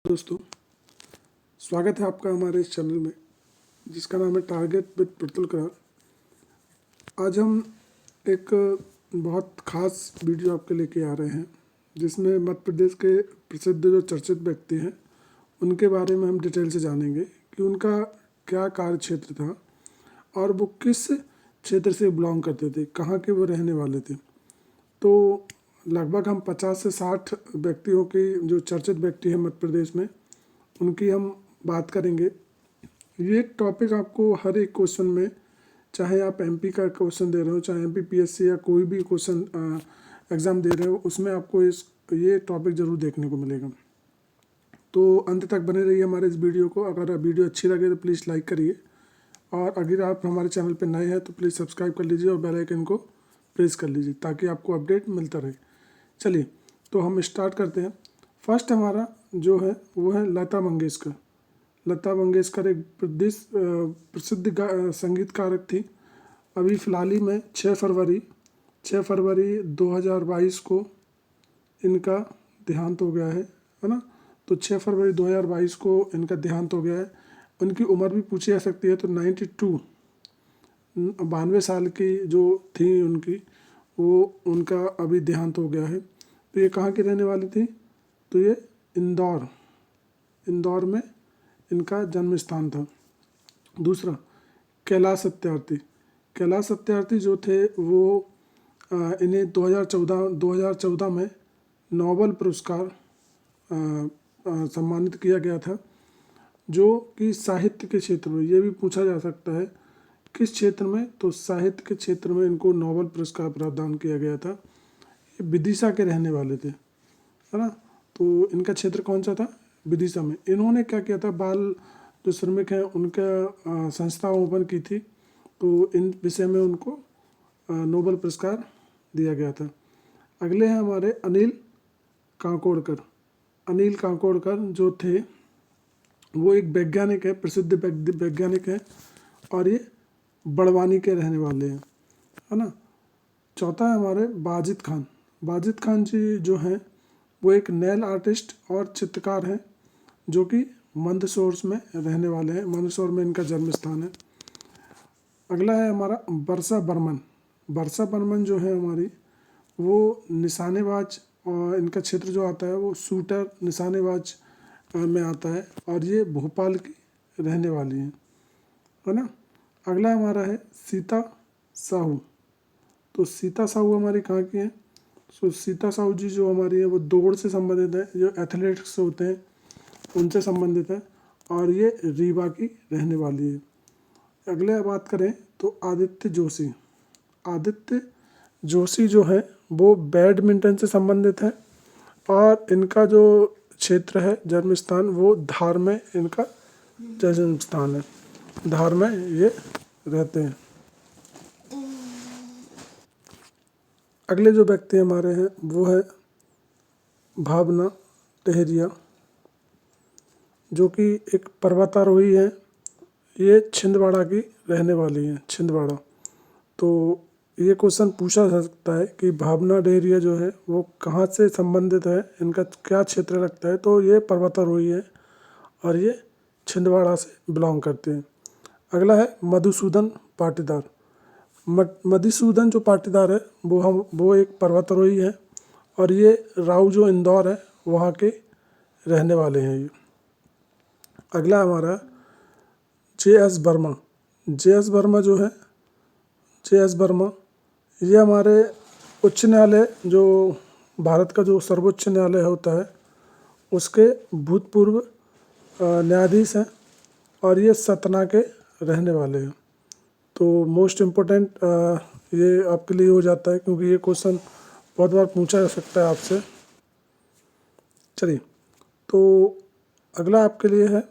दोस्तों, स्वागत है आपका हमारे इस चैनल में जिसका नाम है टारगेट विद प्रतुल करार। आज हम एक बहुत ख़ास वीडियो आपके लेके आ रहे हैं जिसमें मध्य प्रदेश के प्रसिद्ध जो चर्चित व्यक्ति हैं उनके बारे में हम डिटेल से जानेंगे कि उनका क्या कार्य क्षेत्र था और वो किस क्षेत्र से बिलोंग करते थे, कहाँ के वो रहने वाले थे। तो लगभग हम 50 से 60 व्यक्तियों की जो चर्चित व्यक्ति हैं मध्य प्रदेश में उनकी हम बात करेंगे। ये टॉपिक आपको हर एक क्वेश्चन में, चाहे आप एमपी का क्वेश्चन दे रहे हो, चाहे एमपीपीएससी या कोई भी क्वेश्चन एग्ज़ाम दे रहे हो, उसमें आपको ये टॉपिक ज़रूर देखने को मिलेगा। तो अंत तक बने रहिए हमारे इस वीडियो को। अगर वीडियो अच्छी लगे तो प्लीज़ लाइक करिए और अगर आप हमारे चैनल पर नए हैं तो प्लीज़ सब्सक्राइब कर लीजिए और बेल आइकन को प्रेस कर लीजिए ताकि आपको अपडेट मिलता रहे। चलिए तो हम स्टार्ट करते हैं। फर्स्ट हमारा जो है वो है लता मंगेशकर। लता मंगेशकर एक प्रसिद्ध संगीतकार थी। अभी फ़िलहाल ही में 6 फरवरी 2022 को इनका देहांत हो गया है ना। तो 6 फरवरी 2022 को इनका देहांत हो गया है। उनकी उम्र भी पूछी जा सकती है तो 92 साल की जो थी उनकी, वो उनका अभी देहांत हो गया है। तो ये कहाँ की रहने वाली थी? तो ये इंदौर में इनका जन्म स्थान था। दूसरा कैलाश सत्यार्थी जो थे वो इन्हें 2014 में नोबेल पुरस्कार सम्मानित किया गया था, जो कि साहित्य के क्षेत्र में, ये भी पूछा जा सकता है किस क्षेत्र में, तो साहित्य के क्षेत्र में इनको नोबेल पुरस्कार प्रदान किया गया था। ये विदिशा के रहने वाले थे, है ना। तो इनका क्षेत्र कौन सा था? विदिशा में। इन्होंने क्या किया था, बाल जो श्रमिक हैं उनका संस्था ओपन की थी, तो इन विषय में उनको नोबेल पुरस्कार दिया गया था। अगले हैं हमारे अनिल काकोड़कर जो थे वो एक वैज्ञानिक है, प्रसिद्ध वैज्ञानिक है और ये बड़वानी के रहने वाले हैं, है ना। चौथा है हमारे वाजिद खान जी जो हैं वो एक नेल आर्टिस्ट और चित्रकार हैं जो कि मंदसौर में रहने वाले हैं। मंदसौर में इनका जन्म स्थान है। अगला है हमारा वर्षा बर्मन जो है हमारी, वो निशानेबाज, और इनका क्षेत्र जो आता है वो शूटर निशानेबाज में आता है और ये भोपाल की रहने वाली हैं, है ना। अगला हमारा है सीता साहू। तो सीता साहू हमारी कहाँ की है? तो सीता साहू जी जो हमारी है वो दौड़ से संबंधित है, जो एथलेटिक्स होते हैं उनसे संबंधित है और ये रीवा की रहने वाली है। अगले बात करें तो आदित्य जोशी जो है वो बैडमिंटन से संबंधित है और इनका जो क्षेत्र है जन्म स्थान वो धार में इनका जन्म स्थान है, धार में ये रहते हैं। अगले जो व्यक्ति हमारे हैं वो है भावना टहरिया जो कि एक पर्वतारोही है। ये छिंदवाड़ा की रहने वाली हैं, छिंदवाड़ा। तो ये क्वेश्चन पूछा जा सकता है कि भावना डेहरिया जो है वो कहाँ से संबंधित है, इनका क्या क्षेत्र लगता है? तो ये पर्वतारोही है और ये छिंदवाड़ा से बिलोंग करते हैं। अगला है मधुसूदन पाटीदार। मधुसूदन जो पाटीदार है वो एक पर्वतारोही है और ये राऊ जो इंदौर है वहाँ के रहने वाले हैं ये। अगला हमारा जे.एस. वर्मा ये हमारे उच्च न्यायालय, जो भारत का जो सर्वोच्च न्यायालय होता है उसके भूतपूर्व न्यायाधीश हैं और ये सतना के रहने वाले हैं। तो मोस्ट इम्पोर्टेंट ये आपके लिए हो जाता है क्योंकि ये क्वेश्चन बहुत बार पूछा जा सकता है आपसे। चलिए तो अगला आपके लिए है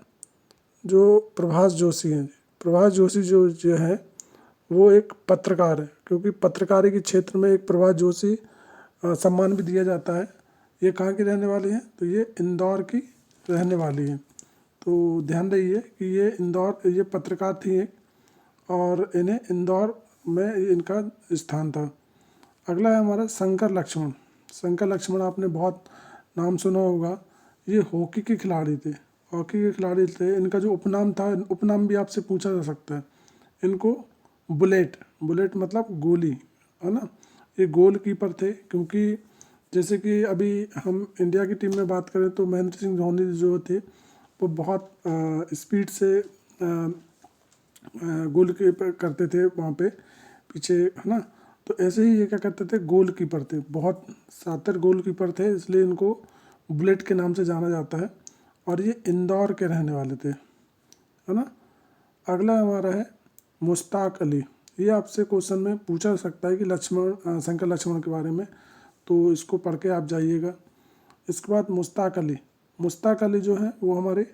जो प्रभाष जोशी हैं। प्रभाष जोशी जो है वो एक पत्रकार है, क्योंकि पत्रकारी के क्षेत्र में एक प्रभाष जोशी सम्मान भी दिया जाता है। ये कहाँ की रहने वाली हैं? तो ये इंदौर की रहने वाली हैं। तो ध्यान रखिए कि ये पत्रकार थी एक और इन्हें इंदौर में इनका स्थान था। अगला है हमारा शंकर लक्ष्मण आपने बहुत नाम सुना होगा। ये हॉकी के खिलाड़ी थे, हॉकी के खिलाड़ी थे। इनका जो उपनाम था, उपनाम भी आपसे पूछा जा सकता है। इनको बुलेट, बुलेट मतलब गोली, है ना। ये गोल कीपर थे, क्योंकि जैसे कि अभी हम इंडिया की टीम में बात करें तो महेंद्र सिंह धोनी जो थे वो बहुत स्पीड से गोल कीपर करते थे वहाँ पे पीछे, है ना। तो ऐसे ही ये क्या करते थे, गोल कीपर थे, बहुत शातिर गोल कीपर थे, इसलिए इनको बुलेट के नाम से जाना जाता है। और ये इंदौर के रहने वाले थे, है ना। अगला हमारा है मुश्ताक अली। ये आपसे क्वेश्चन में पूछा जा सकता है कि लक्ष्मण, शंकर लक्ष्मण के बारे में, तो इसको पढ़ के आप जाइएगा। इसके बाद मुश्ताक अली, मुश्ताक अली जो है वो हमारे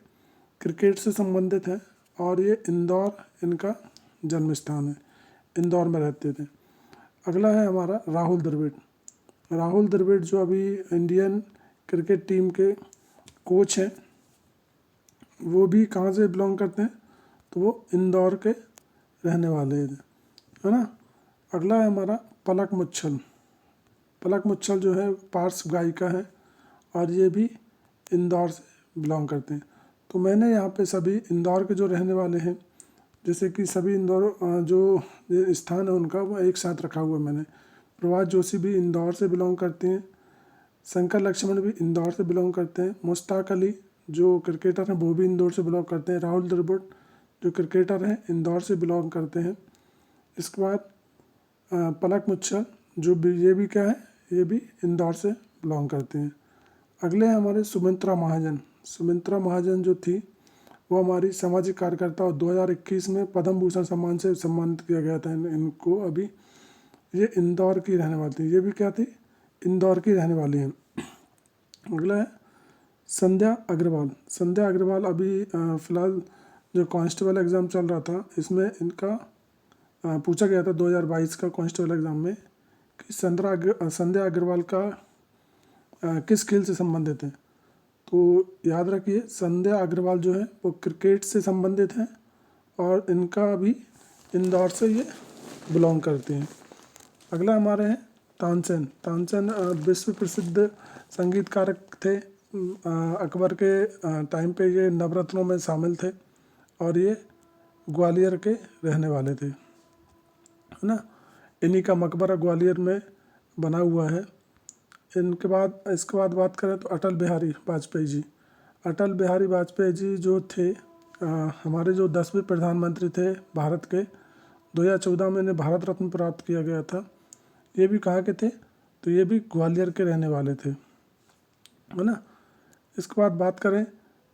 क्रिकेट से संबंधित है, और ये इंदौर इनका जन्म स्थान है, इंदौर में रहते थे। अगला है हमारा राहुल द्रविड़। राहुल द्रविड़ जो अभी इंडियन क्रिकेट टीम के कोच हैं, वो भी कहाँ से बिलोंग करते हैं, तो वो इंदौर के रहने वाले हैं, है ना। अगला है हमारा पलक मुच्छल। पलक मुच्छल जो है पार्श्व गायिका है, और ये भी इंदौर से बिलोंग करते हैं। तो मैंने यहाँ पे सभी इंदौर के जो रहने वाले हैं, जैसे कि सभी इंदौर जो स्थान है उनका वो एक साथ रखा हुआ है मैंने। प्रभात जोशी भी इंदौर से बिलोंग करते हैं, शंकर लक्ष्मण भी इंदौर से बिलोंग करते हैं, मुश्ताक अली जो क्रिकेटर हैं वो भी इंदौर से बिलोंग करते हैं, राहुल द्रविड़ जो क्रिकेटर हैं इंदौर से बिलोंग करते हैं। इसके बाद पलक मुच्छल जो भी, ये भी क्या है, ये भी इंदौर से बिलोंग करते हैं। अगले हैं हमारे सुमित्रा महाजन। सुमित्रा महाजन जो थी वो हमारी सामाजिक कार्यकर्ता, और 2021 में पद्म भूषण सम्मान से सम्मानित किया गया था इनको अभी। ये इंदौर की रहने वाली थी, ये भी क्या थी, इंदौर की रहने वाली हैं। अगला है संध्या अग्रवाल। संध्या अग्रवाल अभी फ़िलहाल जो कांस्टेबल एग्ज़ाम चल रहा था, इसमें इनका पूछा गया था 2022 का कांस्टेबल एग्ज़ाम में कि संध्या अग्रवाल का किस खेल से संबंधित है। तो याद रखिए संध्या अग्रवाल जो है वो क्रिकेट से संबंधित हैं, और इनका भी इंदौर से ये बिलोंग करते हैं। अगला हमारे हैं तानसेन। तानसेन विश्व प्रसिद्ध संगीतकार थे। अकबर के टाइम पे ये नवरत्नों में शामिल थे, और ये ग्वालियर के रहने वाले थे, है ना। इन्हीं का मकबरा ग्वालियर में बना हुआ है। इसके बाद बात करें तो अटल बिहारी वाजपेयी जी। अटल बिहारी वाजपेयी जी जो थे हमारे जो 10वें प्रधानमंत्री थे भारत के, 2014 में इन्हें भारत रत्न प्राप्त किया गया था। ये भी कहाँ के थे, तो ये भी ग्वालियर के रहने वाले थे, है ना। इसके बाद बात करें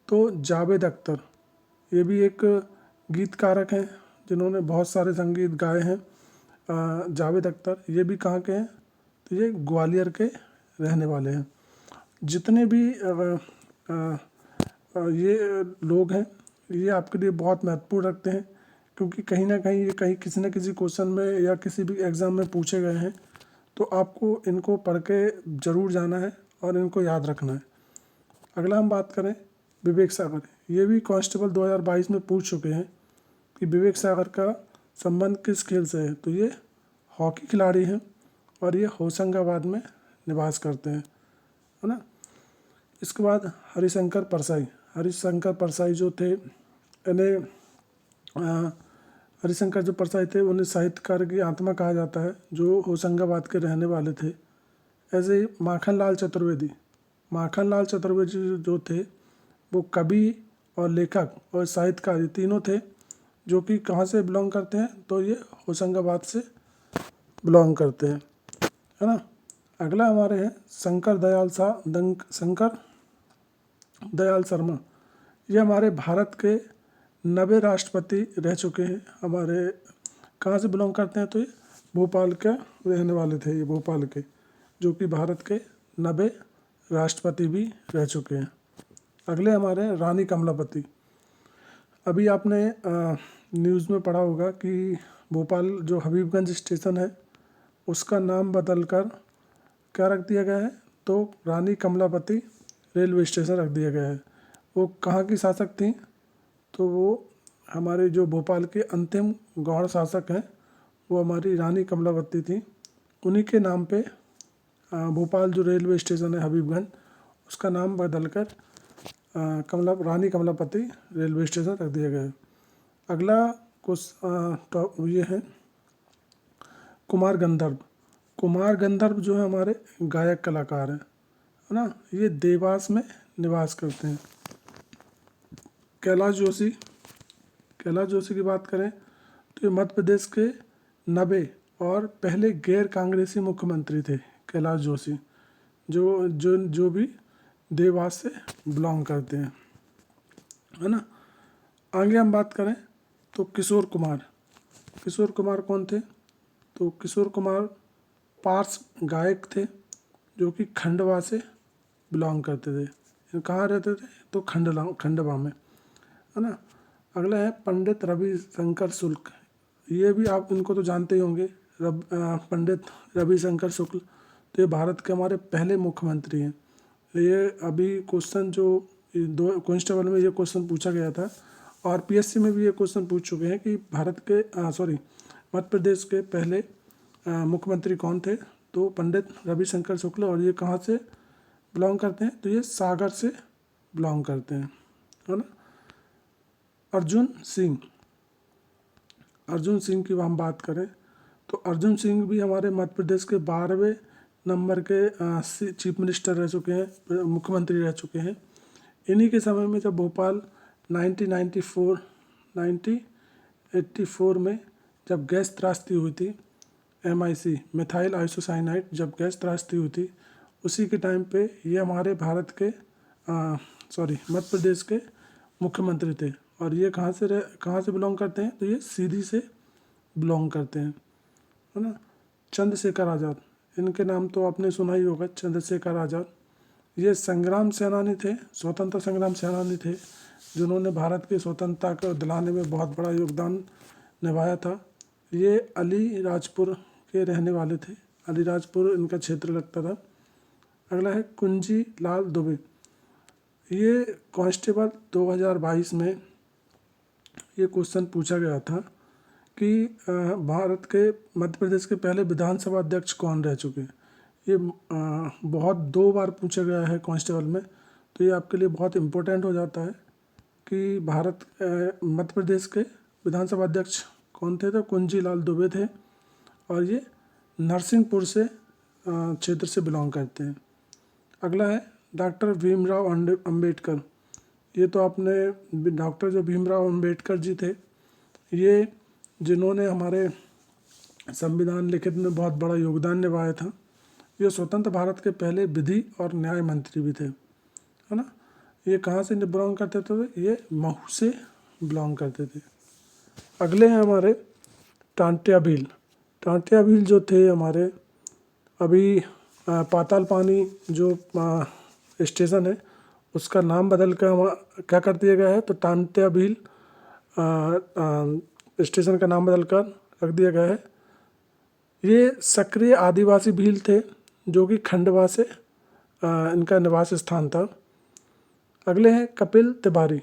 तो जावेद अख्तर, ये भी एक गीतकारक हैं जिन्होंने बहुत सारे संगीत गाए हैं। जावेद अख्तर ये भी कहाँ के हैं, तो ये ग्वालियर के रहने वाले हैं। जितने भी ये लोग हैं ये आपके लिए बहुत महत्वपूर्ण रखते हैं, क्योंकि कहीं ना कहीं ये कहीं किसी न किसी क्वेश्चन में या किसी भी एग्ज़ाम में पूछे गए हैं, तो आपको इनको पढ़ के ज़रूर जाना है और इनको याद रखना है। अगला हम बात करें विवेक सागर। ये भी कांस्टेबल 2022 में पूछ चुके हैं कि विवेक सागर का संबंध किस खेल से है, तो ये हॉकी खिलाड़ी हैं, और ये होशंगाबाद में निवास करते हैं, है ना। इसके बाद हरिशंकर परसाई। हरिशंकर परसाई जो थे इन्हें हरिशंकर जो परसाई थे उन्हें साहित्यकार की आत्मा कहा जाता है, जो होशंगाबाद के रहने वाले थे। ऐसे ही माखनलाल चतुर्वेदी। माखनलाल चतुर्वेदी जो थे वो कवि और लेखक और साहित्यकार, ये तीनों थे, जो कि कहाँ से बिलोंग करते हैं, तो ये होशंगाबाद से बिलोंग करते हैं, है ना। अगला हमारे हैं शंकर दयाल शर्मा। ये हमारे भारत के 90 राष्ट्रपति रह चुके हैं। हमारे कहाँ से बिलोंग करते हैं, तो ये भोपाल के रहने वाले थे, ये भोपाल के, जो कि भारत के 90 राष्ट्रपति भी रह चुके हैं। अगले हमारे हैं रानी कमलापति। अभी आपने न्यूज़ में पढ़ा होगा कि भोपाल जो हबीबगंज स्टेशन है उसका नाम बदलकर क्या रख दिया गया है, तो रानी कमलापति रेलवे स्टेशन रख दिया गया है। वो कहाँ की शासक थी, तो वो हमारे जो भोपाल के अंतिम गौड़ शासक हैं वो हमारी रानी कमलापति थी। उन्हीं के नाम पे भोपाल जो रेलवे स्टेशन है हबीबगंज, उसका नाम बदलकर रानी कमलापति रेलवे स्टेशन रख दिया गया है। अगला ये है कुमार गंधर्व। कुमार गंधर्व जो है हमारे गायक कलाकार हैं, है ना। ये देवास में निवास करते हैं। कैलाश जोशी की बात करें तो ये मध्य प्रदेश के 90 और पहले गैर कांग्रेसी मुख्यमंत्री थे। कैलाश जोशी जो भी देवास से बिलोंग करते हैं, है ना। आगे हम बात करें तो किशोर कुमार कौन थे? तो किशोर कुमार पार्श्व गायक थे जो कि खंडवा से बिलोंग करते थे। कहाँ रहते थे? तो खंडवा में, है ना। अगला है पंडित रविशंकर शुक्ल। ये भी आप इनको तो जानते ही होंगे, पंडित रविशंकर शुक्ल। तो ये भारत के हमारे पहले मुख्यमंत्री हैं। ये अभी क्वेश्चन जो कांस्टेबल में ये क्वेश्चन पूछा गया था और पीएससी में भी ये क्वेश्चन पूछ चुके हैं कि मध्य प्रदेश के पहले मुख्यमंत्री कौन थे? तो पंडित रविशंकर शुक्ल। और ये कहाँ से बिलोंग करते हैं? तो ये सागर से बिलोंग करते हैं, है ना। अर्जुन सिंह की हम बात करें तो अर्जुन सिंह भी हमारे मध्य प्रदेश के 12वें नंबर के चीफ मिनिस्टर रह चुके हैं, मुख्यमंत्री रह चुके हैं। इन्हीं के समय में जब भोपाल 1984 में जब गैस त्रासदी हुई थी, MIC मिथाइल आइसोसाइनाइड, जब गैस त्रासदी हुई थी, उसी के टाइम पे ये हमारे मध्य प्रदेश के मुख्यमंत्री थे। और ये कहाँ से बिलोंग करते हैं? तो ये सीधी से बिलोंग करते हैं, है ना। चंद्रशेखर आज़ाद, इनके नाम तो आपने सुना ही होगा। चंद्रशेखर आज़ाद ये स्वतंत्र संग्राम सेनानी थे जिन्होंने भारत की स्वतंत्रता को दिलाने में बहुत बड़ा योगदान निभाया था। ये अलीराजपुर के रहने वाले थे, अलीराजपुर इनका क्षेत्र लगता था। अगला है कुंजी लाल दुबे। ये कांस्टेबल 2022 में ये क्वेश्चन पूछा गया था कि भारत के मध्य प्रदेश के पहले विधानसभा अध्यक्ष कौन रह चुके हैं। ये बहुत 2 बार पूछा गया है कांस्टेबल में, तो ये आपके लिए बहुत इम्पोर्टेंट हो जाता है कि मध्य प्रदेश के विधानसभा अध्यक्ष कौन थे? तो कुंजी लाल दुबे थे और ये नरसिंहपुर से क्षेत्र से बिलोंग करते हैं। अगला है डॉक्टर भीमराव अंबेडकर। ये तो आपने डॉक्टर जो भीमराव अंबेडकर जी थे, ये जिन्होंने हमारे संविधान लिखित में बहुत बड़ा योगदान निभाया था। ये स्वतंत्र भारत के पहले विधि और न्याय मंत्री भी थे, है ना। ये कहाँ से बिलोंग करते थे? ये महू से बिलोंग करते थे। अगले हैं हमारे टांट्या भील जो थे हमारे, अभी पाताल पानी जो स्टेशन है उसका नाम बदल कर क्या कर दिया गया है? तो टांट्या भील स्टेशन का नाम बदल कर रख दिया गया है। ये सक्रिय आदिवासी भील थे जो कि खंडवा से इनका निवास स्थान था। अगले हैं कपिल तिवारी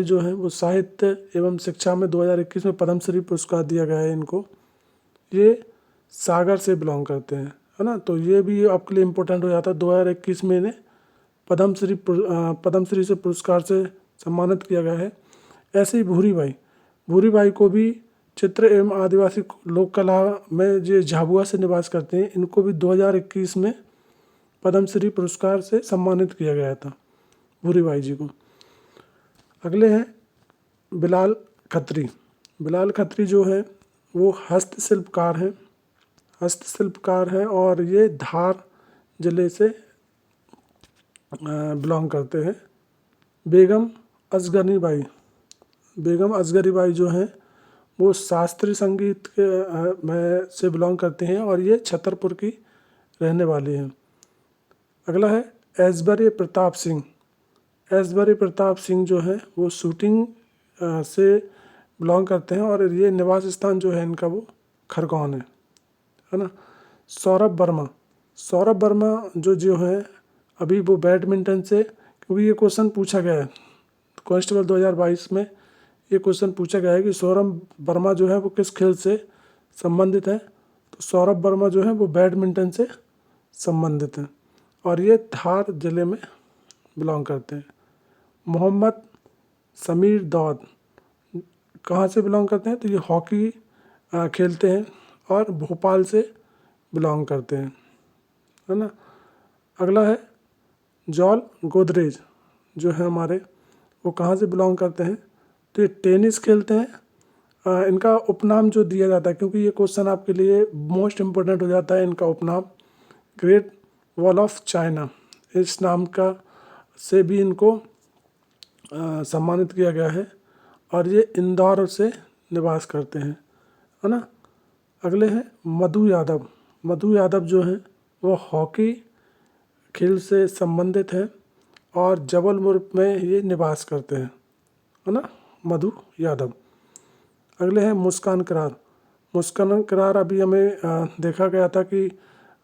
जो हैं वो साहित्य एवं शिक्षा में 2021 में पद्मश्री पुरस्कार दिया गया है इनको। ये सागर से बिलोंग करते हैं, है ना। तो ये भी आपके लिए इम्पोर्टेंट हो जाता है। 2021 में इन्हें पद्मश्री से पुरस्कार से सम्मानित किया गया है। ऐसे ही भूरी बाई को भी चित्र एवं आदिवासी लोक कला में जो झाबुआ से निवास करते हैं, इनको भी 2021 में पद्मश्री पुरस्कार से सम्मानित किया गया था, भूरी बाई जी को। अगले हैं बिलाल खत्री जो है वो हस्तशिल्पकार हैं और ये धार जिले से बिलोंग करते हैं। बेगम असगरी बाई जो हैं वो शास्त्रीय संगीत के से बिलोंग करते हैं और ये छतरपुर की रहने वाली हैं। अगला है ऐश्वर्य प्रताप सिंह जो है वो शूटिंग से बिलोंग करते हैं और ये निवास स्थान जो है इनका वो खरगोन है ना। सौरभ वर्मा जो है अभी वो बैडमिंटन से, क्योंकि ये क्वेश्चन पूछा गया है कांस्टेबल 2022 में, ये क्वेश्चन पूछा गया है कि सौरभ वर्मा जो है वो किस खेल से संबंधित है। तो सौरभ वर्मा जो है वो बैडमिंटन से संबंधित हैं और ये धार जिले में बिलोंग करते हैं। मोहम्मद समीर दौद कहाँ से बिलोंग करते हैं? तो ये हॉकी खेलते हैं और भोपाल से बिलोंग करते हैं, है ना। अगला है जॉल गोदरेज, जो है हमारे, वो कहाँ से बिलोंग करते हैं? तो ये टेनिस खेलते हैं। इनका उपनाम जो दिया जाता है, क्योंकि ये क्वेश्चन आपके लिए मोस्ट इम्पोर्टेंट हो जाता है, इनका उपनाम ग्रेट वॉल ऑफ चाइना, इस नाम का से भी इनको सम्मानित किया गया है, और ये इंदौर से निवास करते हैं, है ना। अगले हैं मधु यादव। मधु यादव जो हैं वो हॉकी खेल से संबंधित हैं और जबलपुर में ये निवास करते हैं, है ना, मधु यादव। अगले हैं मुस्कान करार। मुस्कान करार अभी हमें देखा गया था कि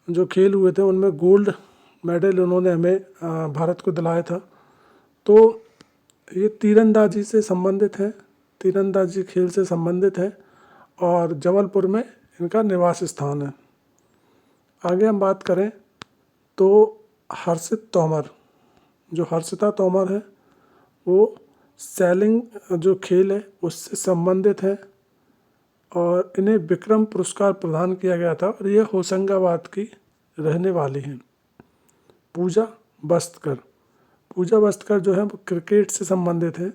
जो खेल हुए थे उनमें गोल्ड मेडल उन्होंने हमें भारत को दिलाया था। तो ये तीरंदाजी से संबंधित है, तीरंदाजी खेल से संबंधित है और जबलपुर में इनका निवास स्थान है। आगे हम बात करें तो हर्षित तोमर, जो हर्षिता तोमर है वो सैलिंग जो खेल है उससे संबंधित है और इन्हें विक्रम पुरस्कार प्रदान किया गया था और ये होशंगाबाद की रहने वाली हैं। पूजा बस्तकर, पूजा बस्तकर जो है वो क्रिकेट से संबंधित है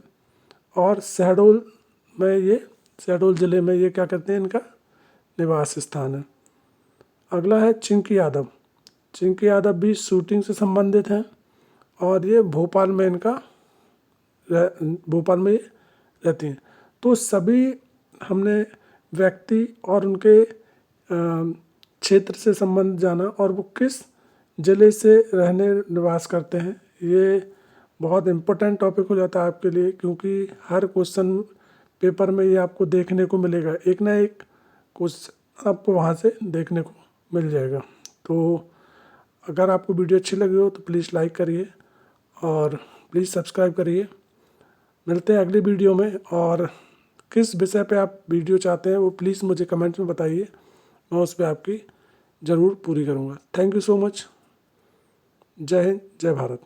और शहडोल में ये, शहडोल ज़िले में ये क्या करते हैं, इनका निवास स्थान है। अगला है चिंकी यादव। चिंकी यादव भी शूटिंग से संबंधित हैं और ये भोपाल में भोपाल में रहती हैं। तो सभी हमने व्यक्ति और उनके क्षेत्र से संबंध जाना और वो किस ज़िले से रहने निवास करते हैं, ये बहुत इम्पोर्टेंट टॉपिक हो जाता है आपके लिए, क्योंकि हर क्वेश्चन पेपर में ये आपको देखने को मिलेगा, एक ना एक क्वेश्चन आपको वहाँ से देखने को मिल जाएगा। तो अगर आपको वीडियो अच्छी लगी हो तो प्लीज़ लाइक करिए और प्लीज़ सब्सक्राइब करिए। मिलते हैं अगली वीडियो में, और किस विषय पे आप वीडियो चाहते हैं वो प्लीज़ मुझे कमेंट में बताइए, मैं उस पर आपकी ज़रूर पूरी करूँगा। Thank you so much. जय हिंद, जय भारत।